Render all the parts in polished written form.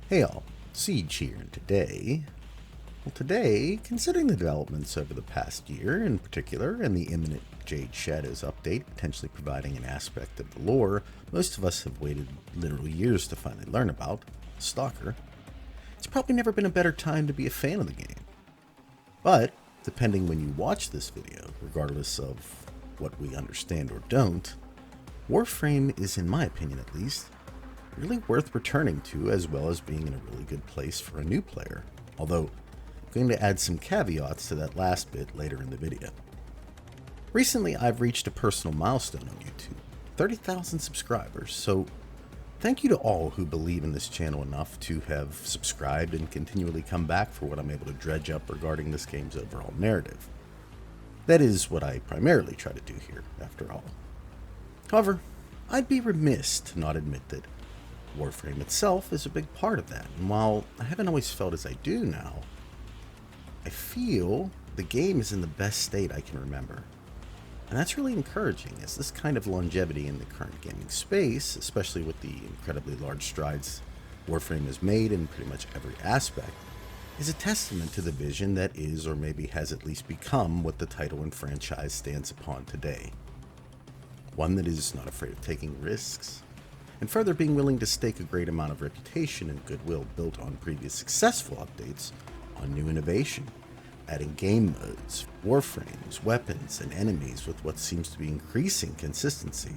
Hey all, Siege here, and today, considering the developments over the past year in particular, and the imminent JADE Shadows update potentially providing an aspect of the lore most of us have waited literal years to finally learn about, Stalker, it's probably never been a better time to be a fan of the game. But, depending when you watch this video, regardless of what we understand or don't, Warframe is, in my opinion at least, really worth returning to, as well as being in a really good place for a new player, although I'm going to add some caveats to that last bit later in the video. Recently, I've reached a personal milestone on YouTube, 30,000 subscribers, so thank you to all who believe in this channel enough to have subscribed and continually come back for what I'm able to dredge up regarding this game's overall narrative. That is what I primarily try to do here, after all. However, I'd be remiss to not admit that Warframe itself is a big part of that, and while I haven't always felt as I do now, I feel the game is in the best state I can remember. And that's really encouraging, as this kind of longevity in the current gaming space, especially with the incredibly large strides Warframe has made in pretty much every aspect, is a testament to the vision that is, or maybe has at least become, what the title and franchise stands upon today. One that is not afraid of taking risks, and further being willing to stake a great amount of reputation and goodwill built on previous successful updates on new innovation, adding game modes, warframes, weapons, and enemies with what seems to be increasing consistency,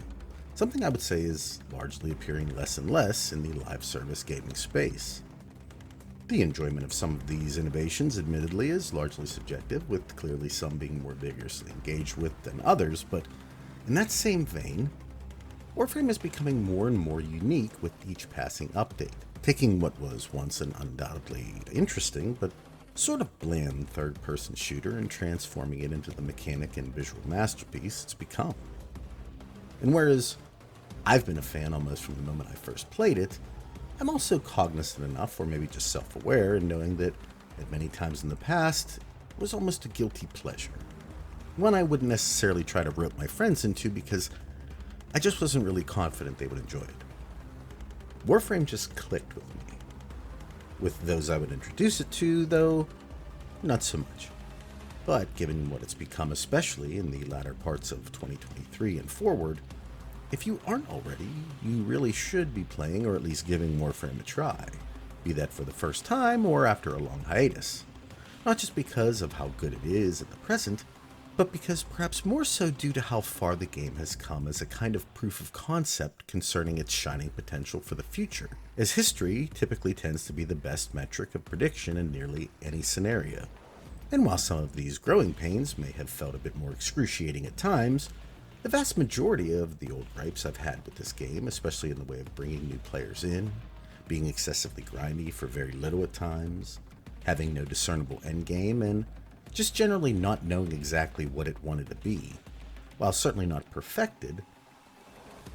something I would say is largely appearing less and less in the live service gaming space. The enjoyment of some of these innovations admittedly is largely subjective, with clearly some being more vigorously engaged with than others, but in that same vein, Warframe is becoming more and more unique with each passing update, taking what was once an undoubtedly interesting but sort of bland third-person shooter and transforming it into the mechanic and visual masterpiece it's become. And whereas I've been a fan almost from the moment I first played it, I'm also cognizant enough, or maybe just self-aware, in knowing that at many times in the past, it was almost a guilty pleasure. One I wouldn't necessarily try to rope my friends into because I just wasn't really confident they would enjoy it. Warframe just clicked with me. With those I would introduce it to, though, not so much. But given what it's become, especially in the latter parts of 2023 and forward, if you aren't already, you really should be playing or at least giving Warframe a try, be that for the first time or after a long hiatus. Not just because of how good it is at the present, but because perhaps more so due to how far the game has come as a kind of proof of concept concerning its shining potential for the future, as history typically tends to be the best metric of prediction in nearly any scenario. And while some of these growing pains may have felt a bit more excruciating at times, the vast majority of the old gripes I've had with this game, especially in the way of bringing new players in, being excessively grindy for very little at times, having no discernible endgame, and just generally not knowing exactly what it wanted to be, while certainly not perfected,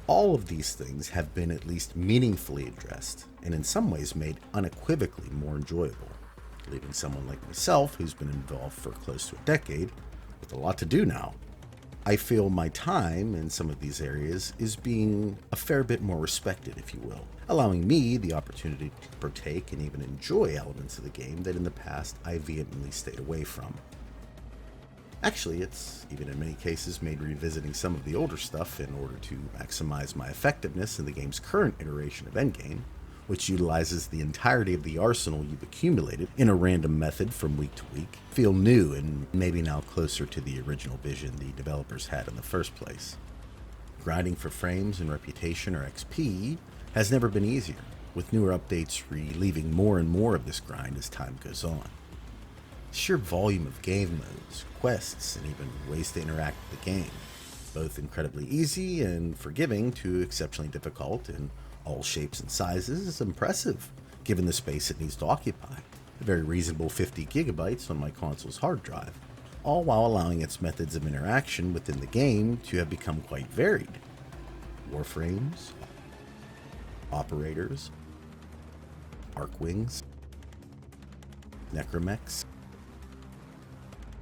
all of these things have been at least meaningfully addressed, and in some ways made unequivocally more enjoyable, leaving someone like myself, who's been involved for close to a decade, with a lot to do now. I feel my time in some of these areas is being a fair bit more respected, if you will, allowing me the opportunity to partake and even enjoy elements of the game that in the past I vehemently stayed away from. Actually, it's even in many cases made revisiting some of the older stuff in order to maximize my effectiveness in the game's current iteration of endgame, which utilizes the entirety of the arsenal you've accumulated in a random method from week to week, feel new and maybe now closer to the original vision the developers had in the first place. Grinding for frames and reputation or XP has never been easier, with newer updates relieving more and more of this grind as time goes on. The sheer volume of game modes, quests, and even ways to interact with the game, both incredibly easy and forgiving to exceptionally difficult in all shapes and sizes, is impressive, given the space it needs to occupy, a very reasonable 50 gigabytes on my console's hard drive, all while allowing its methods of interaction within the game to have become quite varied. Warframes, operators, arcwings, necromechs,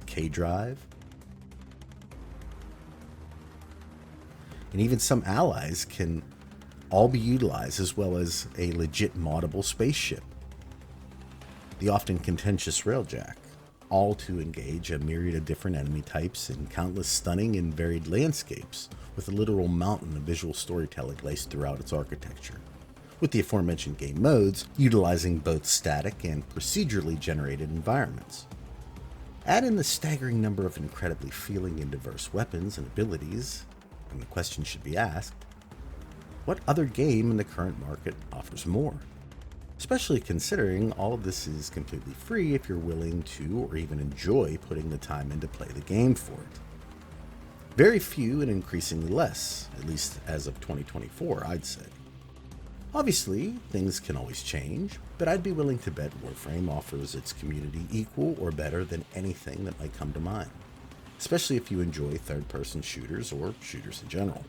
K-Drive, and even some allies can all be utilized, as well as a legit moddable spaceship, the often contentious railjack, all to engage a myriad of different enemy types in countless stunning and varied landscapes, with a literal mountain of visual storytelling laced throughout its architecture, with the aforementioned game modes utilizing both static and procedurally generated environments. Add in the staggering number of incredibly feeling and diverse weapons and abilities, and the question should be asked, what other game in the current market offers more? Especially considering all of this is completely free if you're willing to or even enjoy putting the time in to play the game for it. Very few and increasingly less, at least as of 2024, I'd say. Obviously, things can always change, but I'd be willing to bet Warframe offers its community equal or better than anything that might come to mind, especially if you enjoy third-person shooters or shooters in general.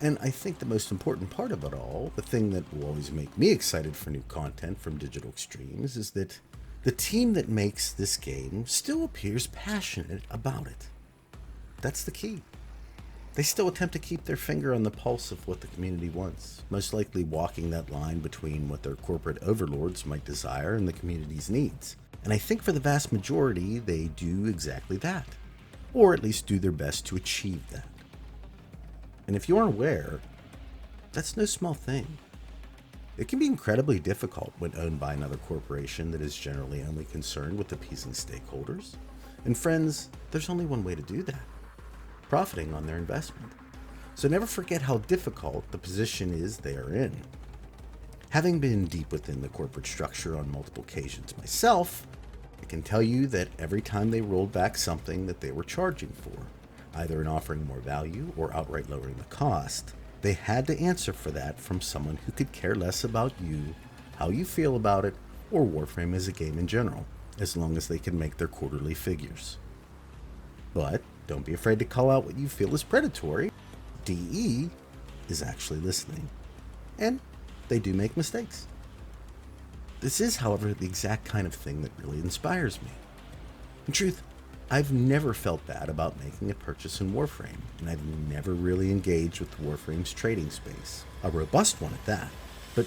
And I think the most important part of it all, the thing that will always make me excited for new content from Digital Extremes, is that the team that makes this game still appears passionate about it. That's the key. They still attempt to keep their finger on the pulse of what the community wants, most likely walking that line between what their corporate overlords might desire and the community's needs. And I think for the vast majority, they do exactly that, or at least do their best to achieve that. And if you aren't aware, that's no small thing. It can be incredibly difficult when owned by another corporation that is generally only concerned with appeasing stakeholders. And friends, there's only one way to do that: profiting on their investment. So never forget how difficult the position is they are in. Having been deep within the corporate structure on multiple occasions myself, I can tell you that every time they rolled back something that they were charging for, either in offering more value or outright lowering the cost, they had to answer for that from someone who could care less about you, how you feel about it, or Warframe as a game in general, as long as they can make their quarterly figures. But don't be afraid to call out what you feel is predatory. DE is actually listening. And they do make mistakes. This is, however, the exact kind of thing that really inspires me. In truth, I've never felt bad about making a purchase in Warframe, and I've never really engaged with Warframe's trading space, a robust one at that, but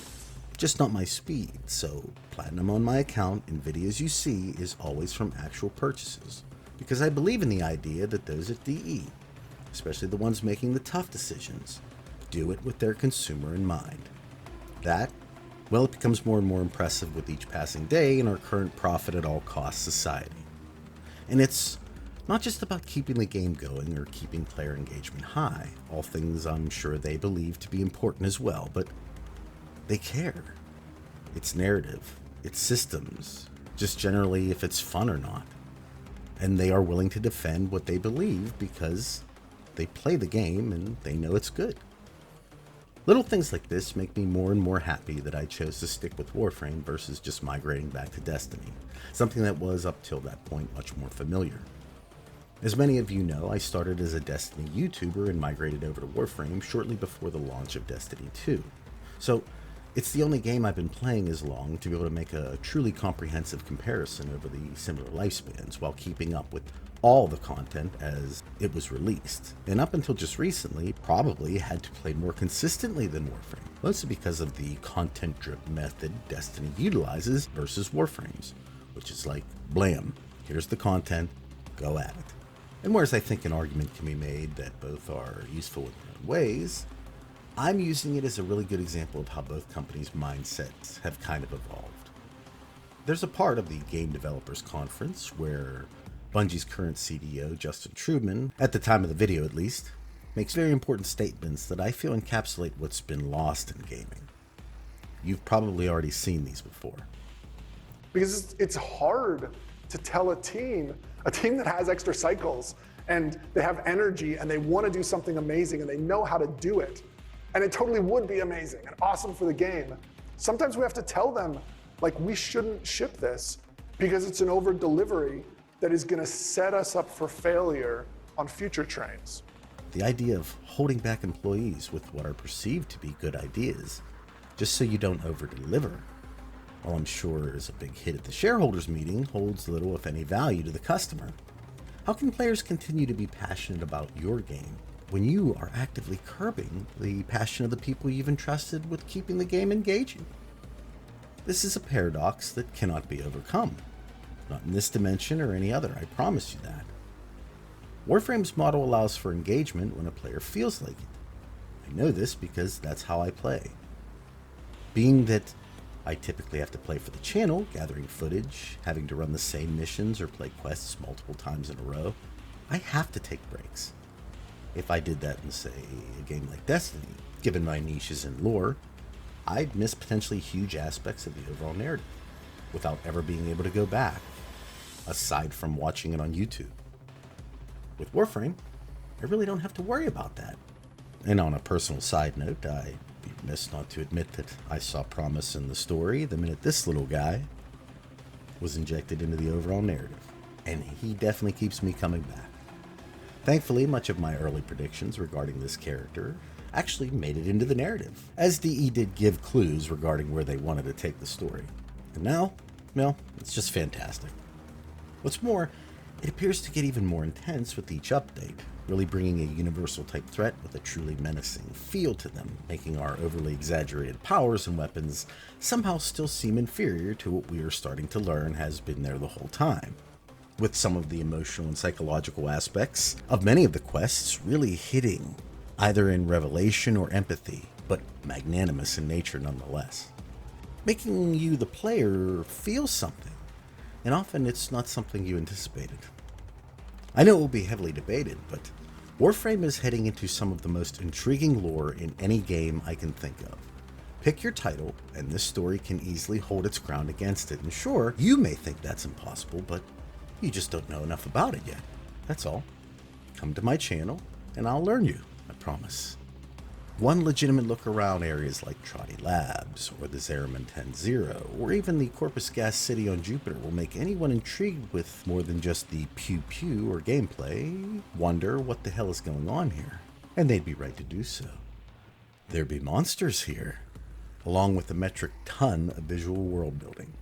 just not my speed, so platinum on my account in videos you see is always from actual purchases, because I believe in the idea that those at DE, especially the ones making the tough decisions, do it with their consumer in mind. That, well, it becomes more and more impressive with each passing day in our current profit at all costs society. And it's not just about keeping the game going or keeping player engagement high, all things I'm sure they believe to be important as well, but they care. It's narrative, it's systems, just generally if it's fun or not. And they are willing to defend what they believe because they play the game and they know it's good. Little things like this make me more and more happy that I chose to stick with Warframe versus just migrating back to Destiny, something that was up till that point much more familiar. As many of you know, I started as a Destiny YouTuber and migrated over to Warframe shortly before the launch of Destiny 2. So it's the only game I've been playing as long to be able to make a truly comprehensive comparison over the similar lifespans while keeping up with all the content as it was released, and up until just recently probably had to play more consistently than Warframe, mostly because of the content drip method Destiny utilizes versus Warframe's, which is like, blam, here's the content, go at it. And whereas I think an argument can be made that both are useful in their own ways, I'm using it as a really good example of how both companies' mindsets have kind of evolved. There's a part of the Game Developers Conference where Bungie's current CDO, Justin Trubman, at the time of the video at least, makes very important statements that I feel encapsulate what's been lost in gaming. You've probably already seen these before. Because it's hard to tell a team that has extra cycles and they have energy and they want to do something amazing and they know how to do it. And it totally would be amazing and awesome for the game. Sometimes we have to tell them, like, we shouldn't ship this because it's an over delivery that is going to set us up for failure on future trains. The idea of holding back employees with what are perceived to be good ideas, just so you don't over-deliver, while I'm sure is a big hit at the shareholders meeting, holds little if any value to the customer. How can players continue to be passionate about your game when you are actively curbing the passion of the people you've entrusted with keeping the game engaging? This is a paradox that cannot be overcome. Not in this dimension or any other, I promise you that. Warframe's model allows for engagement when a player feels like it. I know this because that's how I play. Being that I typically have to play for the channel, gathering footage, having to run the same missions or play quests multiple times in a row, I have to take breaks. If I did that in, say, a game like Destiny, given my niches in lore, I'd miss potentially huge aspects of the overall narrative without ever being able to go back, aside from watching it on YouTube. With Warframe, I really don't have to worry about that. And on a personal side note, I'd be remiss not to admit that I saw promise in the story the minute this little guy was injected into the overall narrative, and he definitely keeps me coming back. Thankfully, much of my early predictions regarding this character actually made it into the narrative, as DE did give clues regarding where they wanted to take the story. And now, well, it's just fantastic. What's more, it appears to get even more intense with each update, really bringing a universal type threat with a truly menacing feel to them, making our overly exaggerated powers and weapons somehow still seem inferior to what we are starting to learn has been there the whole time. With some of the emotional and psychological aspects of many of the quests really hitting, either in revelation or empathy, but magnanimous in nature nonetheless. Making you, the player, feel something, and often it's not something you anticipated. I know it will be heavily debated, but Warframe is heading into some of the most intriguing lore in any game I can think of. Pick your title, and this story can easily hold its ground against it, and sure, you may think that's impossible, but you just don't know enough about it yet. That's all. Come to my channel, and I'll learn you, I promise. One legitimate look around areas like Trotty Labs, or the Zeraman 10-0, or even the Corpus Gas City on Jupiter will make anyone intrigued with more than just the pew-pew or gameplay wonder what the hell is going on here. And they'd be right to do so. There'd be monsters here, along with a metric ton of visual world building.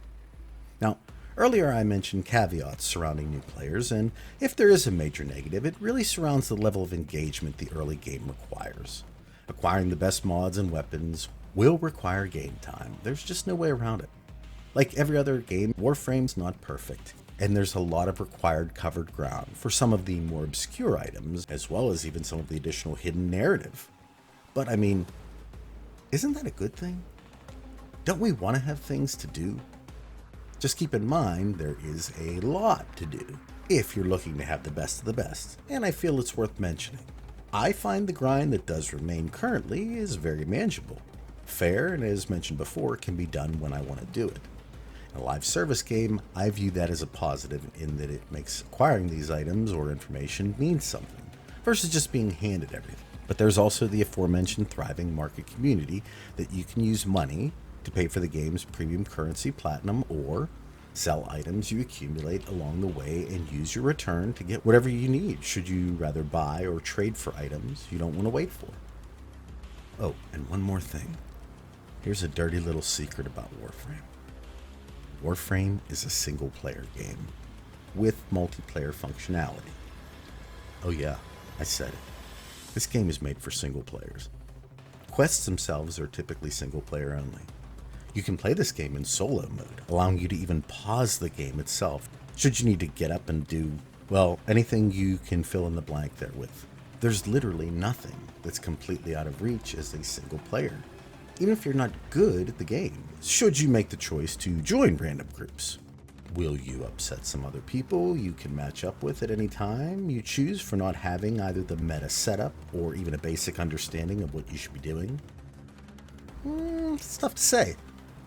Now, earlier I mentioned caveats surrounding new players, and if there is a major negative, it really surrounds the level of engagement the early game requires. Acquiring the best mods and weapons will require game time. There's just no way around it. Like every other game, Warframe's not perfect, and there's a lot of required covered ground for some of the more obscure items, as well as even some of the additional hidden narrative. But I mean, isn't that a good thing? Don't we want to have things to do? Just keep in mind there is a lot to do if you're looking to have the best of the best, and I feel it's worth mentioning. I find the grind that does remain currently is very manageable, fair, and as mentioned before, can be done when I want to do it. In a live service game, I view that as a positive in that it makes acquiring these items or information mean something, versus just being handed everything. But there's also the aforementioned thriving market community that you can use money to pay for the game's premium currency, platinum, or sell items you accumulate along the way and use your return to get whatever you need, should you rather buy or trade for items you don't want to wait for. Oh, and one more thing. Here's a dirty little secret about Warframe. Warframe is a single-player game with multiplayer functionality. Oh yeah, I said it. This game is made for single players. Quests themselves are typically single-player only. You can play this game in solo mode, allowing you to even pause the game itself, should you need to get up and do, well, anything you can fill in the blank there with. There's literally nothing that's completely out of reach as a single player, even if you're not good at the game, should you make the choice to join random groups. Will you upset some other people you can match up with at any time you choose for not having either the meta setup or even a basic understanding of what you should be doing? It's tough to say.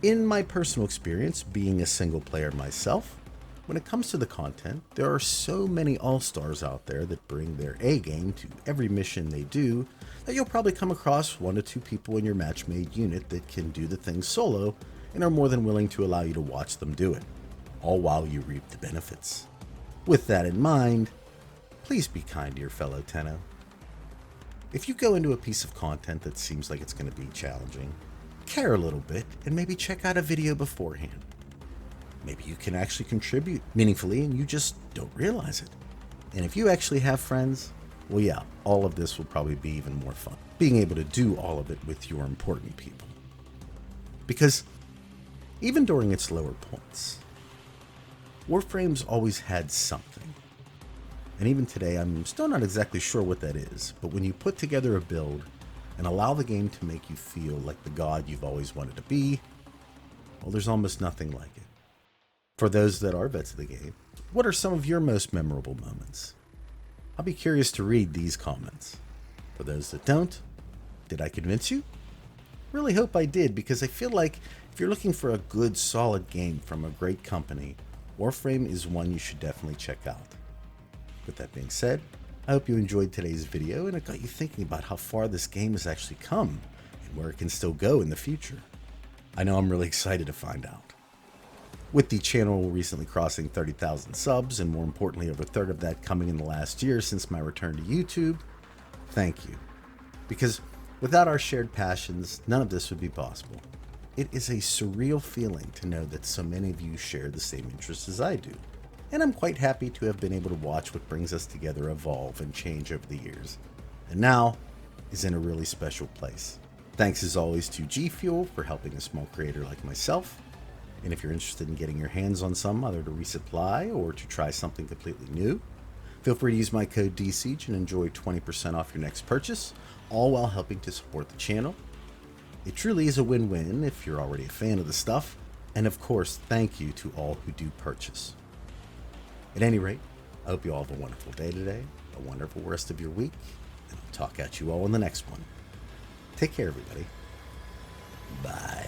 In my personal experience, being a single player myself, when it comes to the content, there are so many all-stars out there that bring their A-game to every mission they do that you'll probably come across 1 to 2 people in your match-made unit that can do the thing solo and are more than willing to allow you to watch them do it, all while you reap the benefits. With that in mind, please be kind to your fellow Tenno. If you go into a piece of content that seems like it's going to be challenging, care a little bit and maybe check out a video beforehand. Maybe you can actually contribute meaningfully and you just don't realize it. And if you actually have friends, well yeah, all of this will probably be even more fun. Being able to do all of it with your important people. Because even during its lower points. Warframe's always had something. And even today, I'm still not exactly sure what that is, but when you put together a build and allow the game to make you feel like the god you've always wanted to be, well, there's almost nothing like it. For those that are vets of the game, what are some of your most memorable moments? I'll be curious to read these comments. For those that don't, did I convince you? Really hope I did, because I feel like if you're looking for a good, solid game from a great company, Warframe is one you should definitely check out. With that being said, I hope you enjoyed today's video and it got you thinking about how far this game has actually come and where it can still go in the future. I know I'm really excited to find out. With the channel recently crossing 30,000 subs, and more importantly, over a third of that coming in the last year since my return to YouTube, thank you. Because without our shared passions, none of this would be possible. It is a surreal feeling to know that so many of you share the same interests as I do. And I'm quite happy to have been able to watch what brings us together evolve and change over the years. And now is in a really special place. Thanks as always to G Fuel for helping a small creator like myself. And if you're interested in getting your hands on some, either to resupply or to try something completely new, feel free to use my code DSIEGE and enjoy 20% off your next purchase, all while helping to support the channel. It truly is a win-win if you're already a fan of the stuff. And of course, thank you to all who do purchase. At any rate, I hope you all have a wonderful day today, a wonderful rest of your week, and I'll talk at you all in the next one. Take care, everybody. Bye.